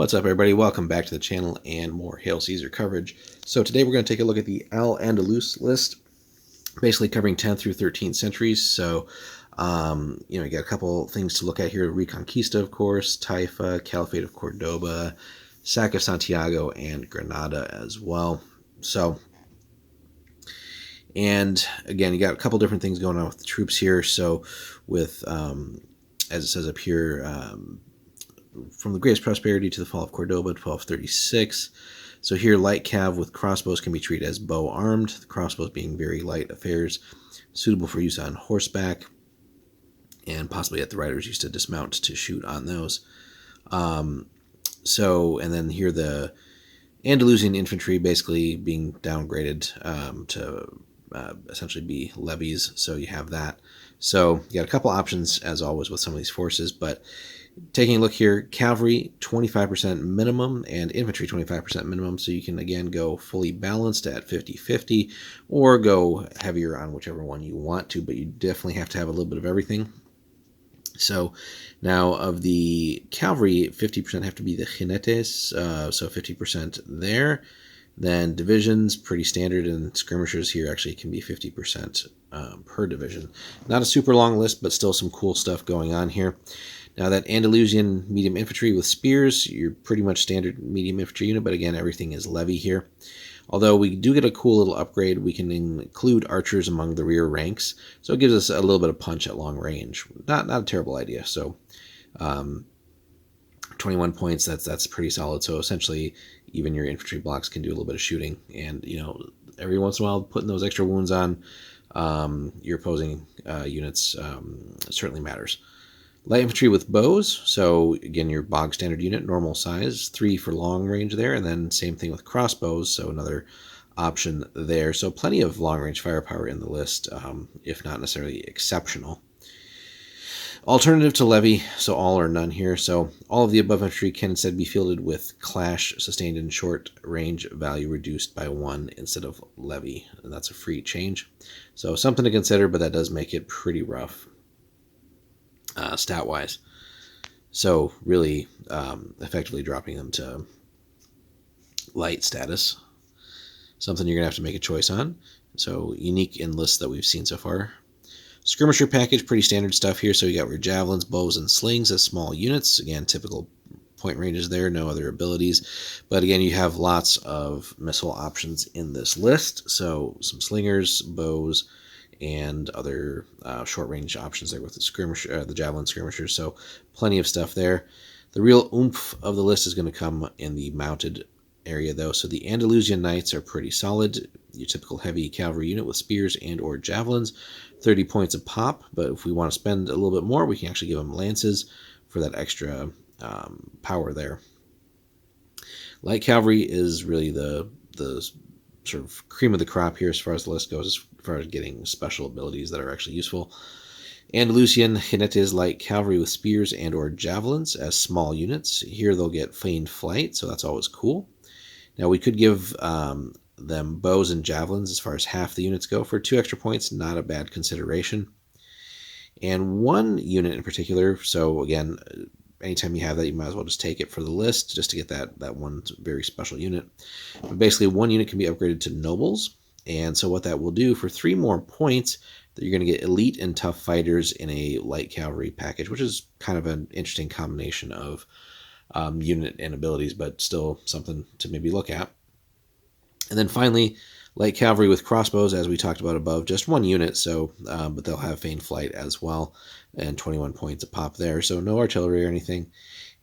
What's up, everybody? Welcome back to the channel and more Hail Caesar coverage. So today we're going to take a look at the Al-Andalus list, basically covering 10th through 13th centuries. So, you got a couple things to look at here. Reconquista, of course, Taifa, Caliphate of Cordoba, Sack of Santiago, and Granada as well. So, and again, you got a couple different things going on with the troops here. So with, as it says up here, from the greatest prosperity to the fall of Cordoba, 1236. So here, light cav with crossbows can be treated as bow armed, the crossbows being very light affairs, suitable for use on horseback, and possibly at the riders used to dismount to shoot on those. And then here the Andalusian infantry basically being downgraded to essentially be levies, so you have that. So you got a couple options, as always, with some of these forces, but taking a look here, cavalry 25% minimum and infantry 25% minimum, so you can again go fully balanced at 50-50 or go heavier on whichever one you want to, but you definitely have to have a little bit of everything. So now of the cavalry, 50% have to be the jinetes, so 50% there. Then divisions, pretty standard, and skirmishers here actually can be 50% per division. Not a super long list, but still some cool stuff going on here. Now that Andalusian medium infantry with spears, you're pretty much standard medium infantry unit, but again, everything is levy here. Although we do get a cool little upgrade, we can include archers among the rear ranks, so it gives us a little bit of punch at long range. Not a terrible idea. So 21 points, that's pretty solid. So essentially, even your infantry blocks can do a little bit of shooting, and every once in a while, putting those extra wounds on your opposing units certainly matters. Light infantry with bows, so again, your bog standard unit, normal size, 3 for long range there, and then same thing with crossbows, so another option there. So plenty of long range firepower in the list, if not necessarily exceptional. Alternative to levy, so all or none here. So all of the above infantry can instead be fielded with clash sustained in short range value reduced by 1 instead of levy, and that's a free change. So something to consider, but that does make it pretty rough. Stat-wise. So really effectively dropping them to light status. Something you're going to have to make a choice on. So unique in lists that we've seen so far. Skirmisher package, pretty standard stuff here. So you got your javelins, bows, and slings as small units. Again, typical point ranges there, no other abilities. But again, you have lots of missile options in this list. So some slingers, bows, and other short-range options there with the javelin skirmishers, so plenty of stuff there. The real oomph of the list is going to come in the mounted area, though. So the Andalusian Knights are pretty solid, your typical heavy cavalry unit with spears and or javelins, 30 points a pop, but if we want to spend a little bit more, we can actually give them lances for that extra power there. Light cavalry is really the sort of cream of the crop here as far as the list goes, as far as getting special abilities that are actually useful. Andalusian jinetes light cavalry with spears and or javelins as small units. Here they'll get feigned flight, so that's always cool. Now we could give them bows and javelins as far as half the units go for 2 extra points, not a bad consideration. And one unit in particular, so again, anytime you have that, you might as well just take it for the list just to get that one very special unit. But basically, one unit can be upgraded to nobles. And so what that will do, for 3 more points, that you're going to get elite and tough fighters in a light cavalry package, which is kind of an interesting combination of unit and abilities, but still something to maybe look at. And then finally, light cavalry with crossbows, as we talked about above, just 1 unit, so but they'll have feigned flight as well, and 21 points a pop there, so no artillery or anything.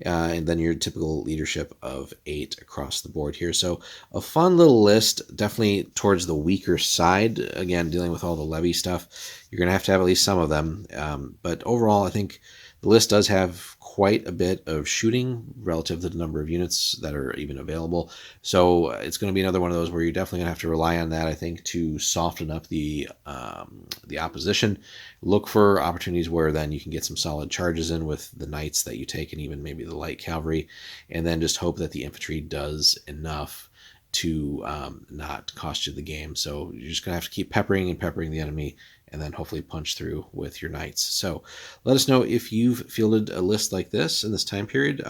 And then your typical leadership of 8 across the board here. So a fun little list, definitely towards the weaker side. Again, dealing with all the levy stuff, you're going to have at least some of them. But overall, I think the list does have quite a bit of shooting relative to the number of units that are even available. So it's going to be another one of those where you're definitely going to have to rely on that, I think, to soften up the opposition. Look for opportunities where then you can get some solid charges in with the knights that you take, and even maybe the light cavalry, and then just hope that the infantry does enough to not cost you the game. So you're just going to have to keep peppering and peppering the enemy, and then hopefully punch through with your knights. So let us know if you've fielded a list like this in this time period,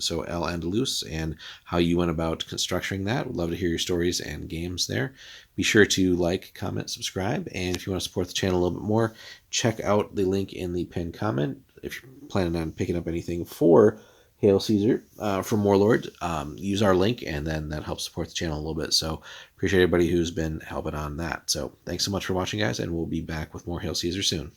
so Al-Andalus, and how you went about constructing that. We'd love to hear your stories and games there. Be sure to like, comment, subscribe, and if you want to support the channel a little bit more, check out the link in the pinned comment. If you're planning on picking up anything for Hail Caesar from Warlord, use our link, and then that helps support the channel a little bit. So appreciate everybody who's been helping on that. So thanks so much for watching, guys, and we'll be back with more Hail Caesar soon.